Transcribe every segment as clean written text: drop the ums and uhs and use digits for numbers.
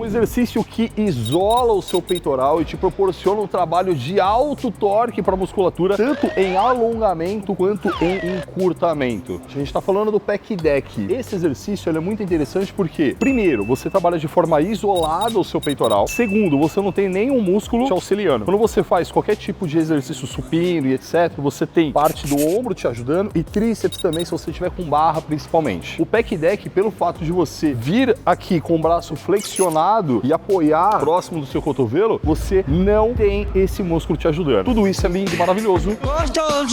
Um exercício que isola o seu peitoral e te proporciona um trabalho de alto torque para a musculatura, tanto em alongamento quanto em encurtamento. A gente está falando do pec deck. Esse exercício ele é muito interessante porque, primeiro, você trabalha de forma isolada o seu peitoral. Segundo, você não tem nenhum músculo te auxiliando. Quando você faz qualquer tipo de exercício supino e etc, você tem parte do ombro te ajudando e tríceps também, se você tiver com barra principalmente. O pec deck, pelo fato de você vir aqui com o braço flexionado e apoiar próximo do seu cotovelo, você não tem esse músculo te ajudando. Tudo isso é lindo e maravilhoso.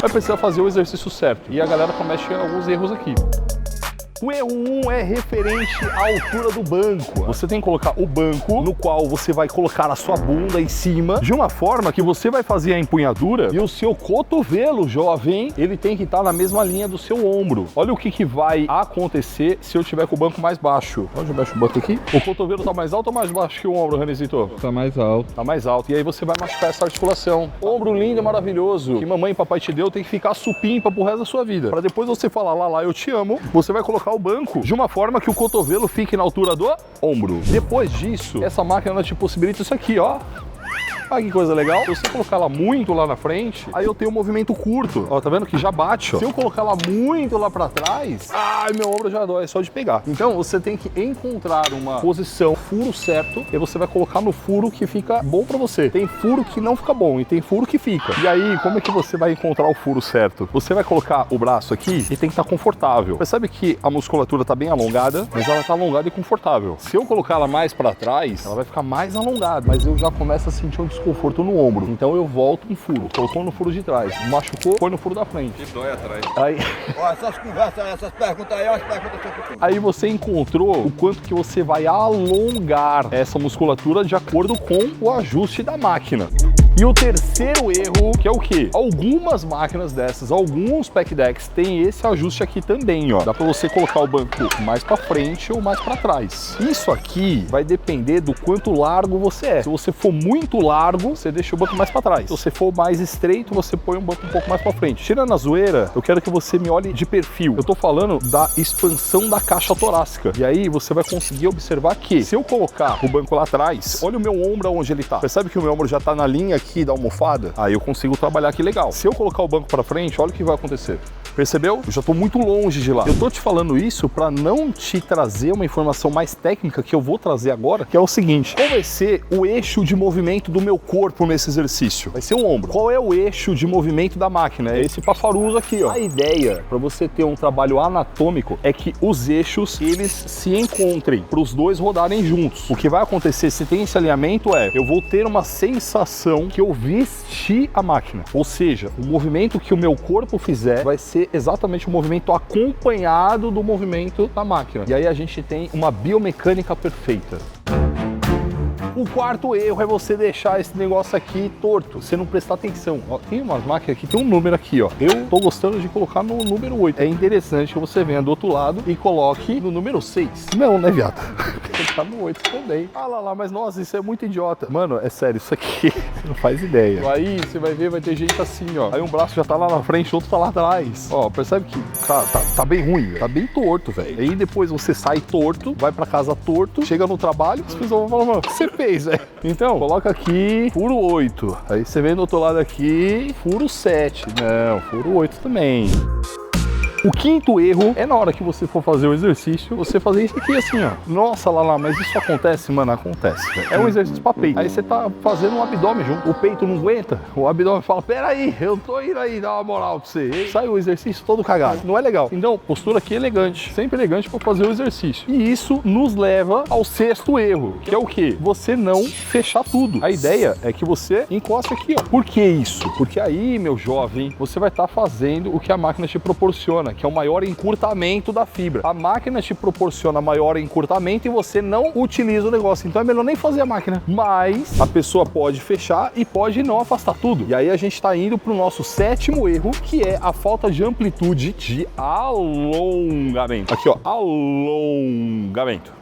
Vai precisar fazer o exercício certo. E a galera comete alguns erros aqui. O erro 1 é referente à altura do banco. Você tem que colocar o banco no qual você vai colocar a sua bunda em cima de uma forma que você vai fazer a empunhadura e o seu cotovelo, jovem, ele tem que estar na mesma linha do seu ombro. Olha o que vai acontecer se eu tiver com o banco mais baixo. Onde eu baixo o banco aqui? O cotovelo tá mais alto ou mais baixo que o ombro, Renezito? Tá mais alto. Tá mais alto. E aí você vai machucar essa articulação. Ombro lindo e maravilhoso que mamãe e papai te deu tem que ficar supimpa pro resto da sua vida. Para depois você falar lá, eu te amo, você vai colocar o banco de uma forma que o cotovelo fique na altura do ombro. Depois disso, essa máquina te possibilita isso aqui, ó. Olha que coisa legal. Se você colocar ela muito lá na frente, aí eu tenho um movimento curto. Ó, tá vendo que já bate, ó. Se eu colocar ela muito lá pra trás, ai, meu ombro já dói, é só de pegar. Então, você tem que encontrar uma posição, furo certo, e você vai colocar no furo que fica bom pra você. Tem furo que não fica bom e tem furo que fica. E aí, como é que você vai encontrar o furo certo? Você vai colocar o braço aqui e tem que estar confortável. Percebe que a musculatura tá bem alongada, mas ela tá alongada e confortável. Se eu colocar ela mais pra trás, ela vai ficar mais alongada, mas eu já começo a sentir um desconforto no ombro. Então eu volto um furo. Colocou no furo de trás. Machucou, põe no furo da frente. Que dói atrás. Aí... Ó, essas conversas, essas perguntas aí, as perguntas que eu Aí você encontrou o quanto que você vai alongar essa musculatura de acordo com o ajuste da máquina. E o terceiro erro, que é o quê? Algumas máquinas dessas, alguns pec decks têm esse ajuste aqui também, ó. Dá pra você colocar o banco mais pra frente ou mais pra trás. Isso aqui vai depender do quanto largo você é. Se você for muito largo, você deixa o banco mais pra trás. Se você for mais estreito, você põe o banco um pouco mais pra frente. Tirando a zoeira, eu quero que você me olhe de perfil. Eu tô falando da expansão da caixa torácica. E aí você vai conseguir observar que se eu colocar o banco lá atrás, olha o meu ombro onde ele tá. Percebe que o meu ombro já tá na linha aqui da almofada? Aí eu consigo trabalhar aqui legal. Se eu colocar o banco pra frente, olha o que vai acontecer. Percebeu? Eu já tô muito longe de lá. Eu tô te falando isso para não te trazer uma informação mais técnica que eu vou trazer agora, que é o seguinte: qual vai ser o eixo de movimento do meu corpo nesse exercício? Vai ser o ombro. Qual é o eixo de movimento da máquina? É esse pafaruso aqui, ó. A ideia para você ter um trabalho anatômico é que os eixos, eles se encontrem, para os dois rodarem juntos. O que vai acontecer se tem esse alinhamento é, eu vou ter uma sensação que eu vesti a máquina. Ou seja, o movimento que o meu corpo fizer vai ser exatamente o movimento acompanhado do movimento da máquina. E aí a gente tem uma biomecânica perfeita. O quarto erro é você deixar esse negócio aqui torto, você não prestar atenção. Ó, tem umas máquinas aqui, tem um número aqui, ó. Eu tô gostando de colocar no número 8. É interessante que você venha do outro lado e coloque no número 6. Não, né, viado? Tá no 8 também. Ah lá, mas nossa, isso é muito idiota. Mano, é sério, isso aqui você não faz ideia. Aí você vai ver, vai ter gente assim, ó. Aí um braço já tá lá na frente, o outro tá lá atrás. Ó, percebe que tá bem ruim, tá bem torto, velho. Aí depois você sai torto, vai pra casa torto, chega no trabalho, as pessoas vão falar, mano, o que você fez, velho? Então, coloca aqui, furo 8. Aí você vem do outro lado aqui, furo 7. Não, furo 8 também. O quinto erro é na hora que você for fazer o exercício, você fazer isso aqui assim, ó. Nossa, Lala, mas isso acontece? Mano, acontece. É um exercício pra peito. Aí você tá fazendo um abdômen junto. O peito não aguenta. O abdômen fala, peraí, eu tô indo aí dar uma moral pra você. E sai o exercício todo cagado. Não é legal. Então, postura aqui elegante. Sempre elegante pra fazer o exercício. E isso nos leva ao sexto erro, que é o quê? Você não fechar tudo. A ideia é que você encoste aqui, ó. Por que isso? Porque aí, meu jovem, você vai estar fazendo o que a máquina te proporciona, que é o maior encurtamento da fibra. A máquina te proporciona maior encurtamento e você não utiliza o negócio. Então é melhor nem fazer a máquina. Mas a pessoa pode fechar e pode não afastar tudo. E aí a gente está indo para o nosso sétimo erro, que é a falta de amplitude de alongamento. Aqui, ó, alongamento.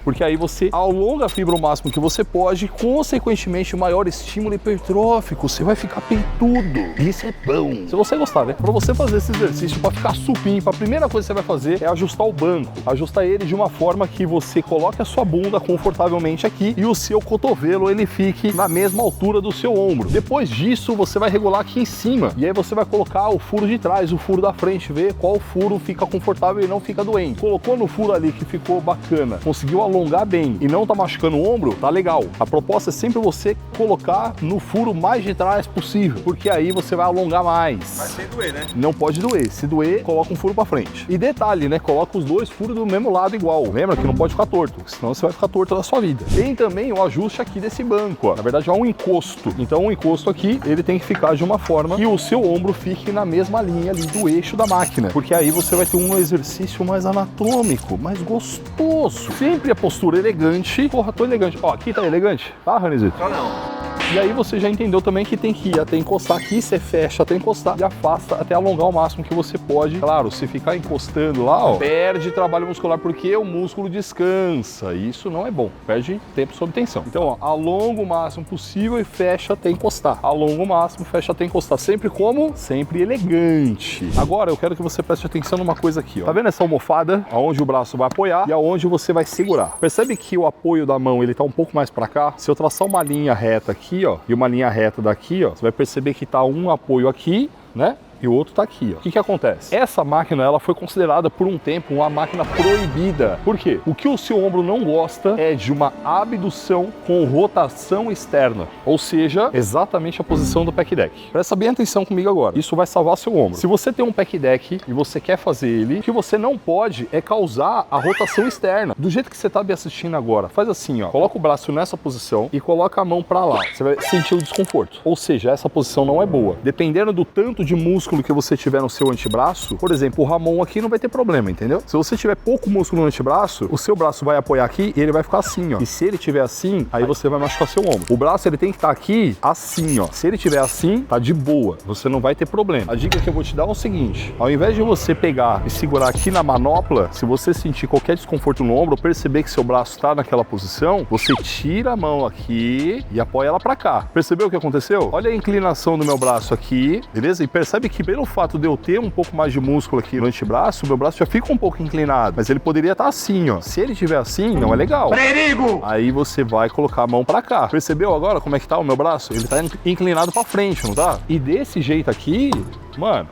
Porque aí você alonga a fibra o máximo que você pode, consequentemente, maior estímulo hipertrófico. Você vai ficar peitudo. Isso é bom. Se você gostar, né? Pra você fazer esse exercício, pra ficar supimpa, a primeira coisa que você vai fazer é ajustar o banco. Ajustar ele de uma forma que você coloque a sua bunda confortavelmente aqui e o seu cotovelo ele fique na mesma altura do seu ombro. Depois disso, você vai regular aqui em cima. E aí você vai colocar o furo de trás, o furo da frente, ver qual furo fica confortável e não fica doente. Colocou no furo ali que ficou bacana, conseguiu alongar bem e não tá machucando o ombro, tá legal. A proposta é sempre você colocar no furo mais de trás possível, porque aí você vai alongar mais. Mas sem doer, né? Não pode doer. Se doer, coloca um furo pra frente. E detalhe, né? Coloca os dois furos do mesmo lado igual. Lembra que não pode ficar torto, senão você vai ficar torto na sua vida. Tem também o ajuste aqui desse banco, ó. Na verdade é um encosto. Então o encosto aqui, ele tem que ficar de uma forma que o seu ombro fique na mesma linha ali do eixo da máquina. Porque aí você vai ter um exercício mais anatômico, mais gostoso. Sempre a postura elegante. Porra, tô elegante. Ó, aqui tá elegante. Tá, Ranizito? Só não. E aí você já entendeu também que tem que ir até encostar aqui, você fecha até encostar e afasta até alongar o máximo que você pode. Claro, se ficar encostando lá, ó, perde trabalho muscular porque o músculo descansa. E isso não é bom, perde tempo sob tensão. Então, ó, alonga o máximo possível e fecha até encostar. Alonga o máximo, fecha até encostar. Sempre como? Sempre elegante. Agora eu quero que você preste atenção numa coisa aqui, ó. Tá vendo essa almofada? Aonde o braço vai apoiar e aonde você vai segurar. Percebe que o apoio da mão ele tá um pouco mais para cá? Se eu traçar uma linha reta aqui, ó, e uma linha reta daqui, ó, você vai perceber que tá um apoio aqui, né? E o outro tá aqui, ó. O que acontece? Essa máquina, ela foi considerada por um tempo uma máquina proibida. Por quê? O que o seu ombro não gosta é de uma abdução com rotação externa. Ou seja, exatamente a posição do pec deck. Presta bem atenção comigo agora. Isso vai salvar seu ombro. Se você tem um pec deck e você quer fazer ele, o que você não pode é causar a rotação externa. Do jeito que você tá me assistindo agora, faz assim, ó. Coloca o braço nessa posição e coloca a mão pra lá. Você vai sentir o desconforto. Ou seja, essa posição não é boa. Dependendo do tanto de músculo que você tiver no seu antebraço, por exemplo, o Ramon aqui não vai ter problema, entendeu? Se você tiver pouco músculo no antebraço, o seu braço vai apoiar aqui e ele vai ficar assim, ó. E se ele tiver assim, aí você vai machucar seu ombro. O braço, ele tem que estar aqui assim, ó. Se ele tiver assim, tá de boa. Você não vai ter problema. A dica que eu vou te dar é o seguinte: ao invés de você pegar e segurar aqui na manopla, se você sentir qualquer desconforto no ombro, ou perceber que seu braço tá naquela posição, você tira a mão aqui e apoia ela pra cá. Percebeu o que aconteceu? Olha a inclinação do meu braço aqui, beleza? E percebe que pelo fato de eu ter um pouco mais de músculo aqui no antebraço, meu braço já fica um pouco inclinado, mas ele poderia estar assim, ó. Se ele estiver assim, não é legal. Perigo! Aí você vai colocar a mão pra cá. Percebeu agora como é que tá o meu braço? Ele tá inclinado pra frente, não tá? E desse jeito aqui, mano,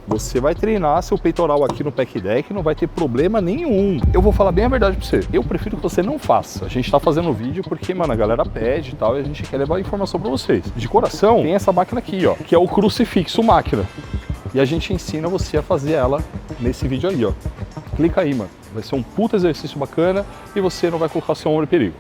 você vai treinar seu peitoral aqui no pec deck e não vai ter problema nenhum. Eu vou falar bem a verdade pra você. Eu prefiro que você não faça. A gente tá fazendo o vídeo porque, mano, a galera pede e tal, e a gente quer levar a informação pra vocês. De coração, tem essa máquina aqui, ó, que é o crucifixo máquina. E a gente ensina você a fazer ela nesse vídeo aí, ó. Clica aí, mano. Vai ser um puta exercício bacana e você não vai colocar seu ombro em perigo.